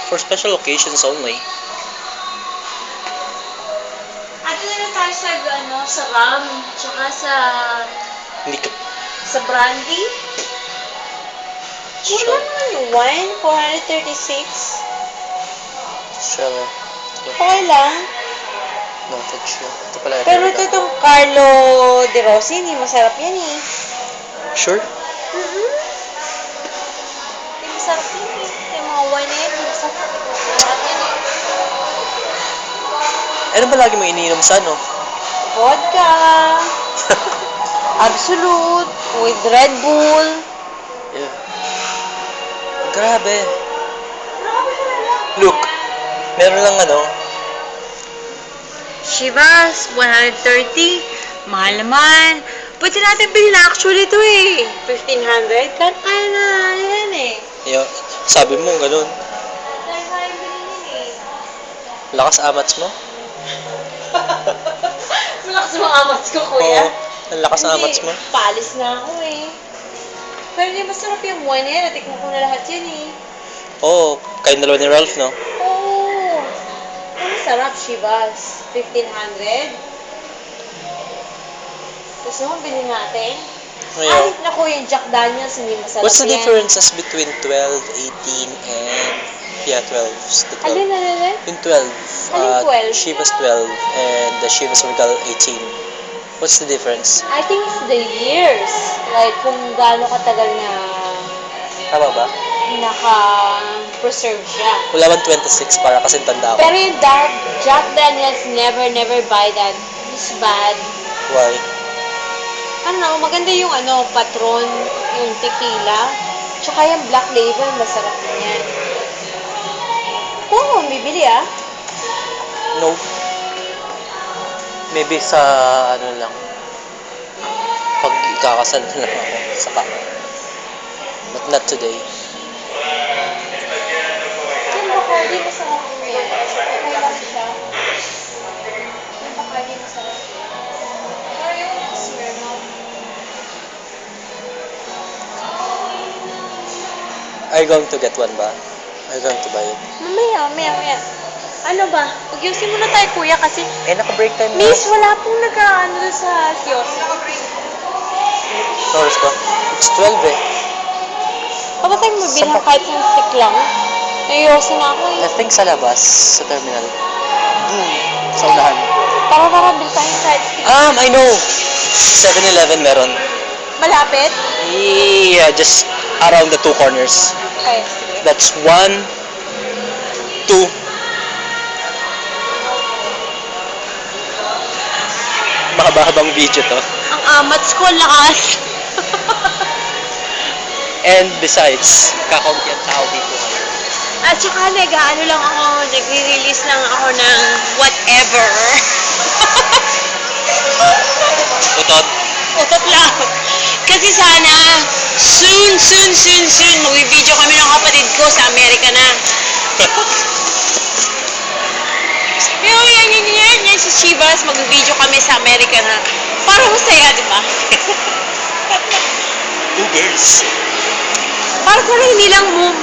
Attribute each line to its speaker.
Speaker 1: For special occasions only.
Speaker 2: Ato na lang tayo sa, sa rum, tsaka
Speaker 1: Hindi ka...
Speaker 2: sa brandy.
Speaker 1: Sure.
Speaker 2: Mura naman yung wine, 436.
Speaker 1: Sure.
Speaker 2: Okay lang.
Speaker 1: Noted siya. Ito pala.
Speaker 2: Pero ito itong Carlo De Rossi, hindi masarap yan eh.
Speaker 1: Sure?
Speaker 2: Hindi masarap yan eh. Yung mga wine na yan, hindi masarap. Masarap yan eh.
Speaker 1: Ano ba lagi mo iniinom sa ano?
Speaker 2: Vodka. Absolute. With Red Bull.
Speaker 1: Yeah. Grabe. Look. Meron lang ano.
Speaker 2: Chivas, 130. Mahal naman. Pwede natin bilhin na actually ito eh. 1,500. Kaya na yan eh.
Speaker 1: Yeah. Sabi mo ganun.
Speaker 2: Kaya bilhin eh.
Speaker 1: Lakas amats mo?
Speaker 2: Malakas mga amats ko, kuya.
Speaker 1: Oo. Ang lakas ng amats mo.
Speaker 2: Palis na ako eh. Pero hindi masarap yung wine yan. Natikman ko na lahat yan eh.
Speaker 1: Oo. Kayong dalawa ni Ralph, no?
Speaker 2: Oo. Ang masarap, Chivas. 1,500. Gusto mo bilhin natin? Ay,
Speaker 1: Ngayon.
Speaker 2: naku, yung Jack Daniels, hindi masarap
Speaker 1: What's the
Speaker 2: yan.
Speaker 1: differences between 12, 18, and... Yeah, 12. The 12.
Speaker 2: Alin?
Speaker 1: Yung 12.
Speaker 2: Alin 12?
Speaker 1: Chivas 12 and the Chivas Regal 18. What's the difference?
Speaker 2: I think it's the years. Like, kung gaano katagal na
Speaker 1: Tama ba?
Speaker 2: naka-preserve siya.
Speaker 1: Wala bang 26 para kasi tanda ako.
Speaker 2: Pero yung Jack Daniels, never buy that. It's bad.
Speaker 1: Why?
Speaker 2: Ano, maganda yung patron, yung tequila. Tsaka yung black label, masarap din yan. Oo, bibili
Speaker 1: No. Maybe sa ano lang. Pag ikakasal na lang ako. Saka. But not today.
Speaker 2: Yung Bacardi, masarap din yan. Okay lang siya. Yung Bacardi, masarap din. Pero yung Smirnoff,
Speaker 1: Are you going to get one ba? Are you going to buy it?
Speaker 2: mamaya. Ano ba? Pag-yusin muna tayo, kuya, kasi
Speaker 1: Naka-break time na.
Speaker 2: Miss, wala pong nag-ano sa kiosk.
Speaker 1: Oras ba? It's 12 eh.
Speaker 2: Baka tayo mabilhan
Speaker 1: Saan pa?
Speaker 2: kahit ng stick lang. Nayosin na ako
Speaker 1: I
Speaker 2: eh.
Speaker 1: think sa labas, sa terminal. Sa unahan.
Speaker 2: Tara, bil tayo kahit stick.
Speaker 1: I know! 7-Eleven meron.
Speaker 2: Malapit?
Speaker 1: Yeah, just around the two corners.
Speaker 2: Okay, sige.
Speaker 1: That's 1, 2. Mahaba-habang video to.
Speaker 2: Ang amats ko, lakas.
Speaker 1: And besides, kakaunti ang tao dito.
Speaker 2: At saka nagre-release lang ako ng whatever.
Speaker 1: Utot.
Speaker 2: Utot lang. Kasi sana, soon, mag-video kami ng kapatid ko sa Amerika na. Pero yan sa Chivas, mag-video kami sa Amerika na. Parang masaya, di ba?
Speaker 1: Two girls.
Speaker 2: Parang hindi lang more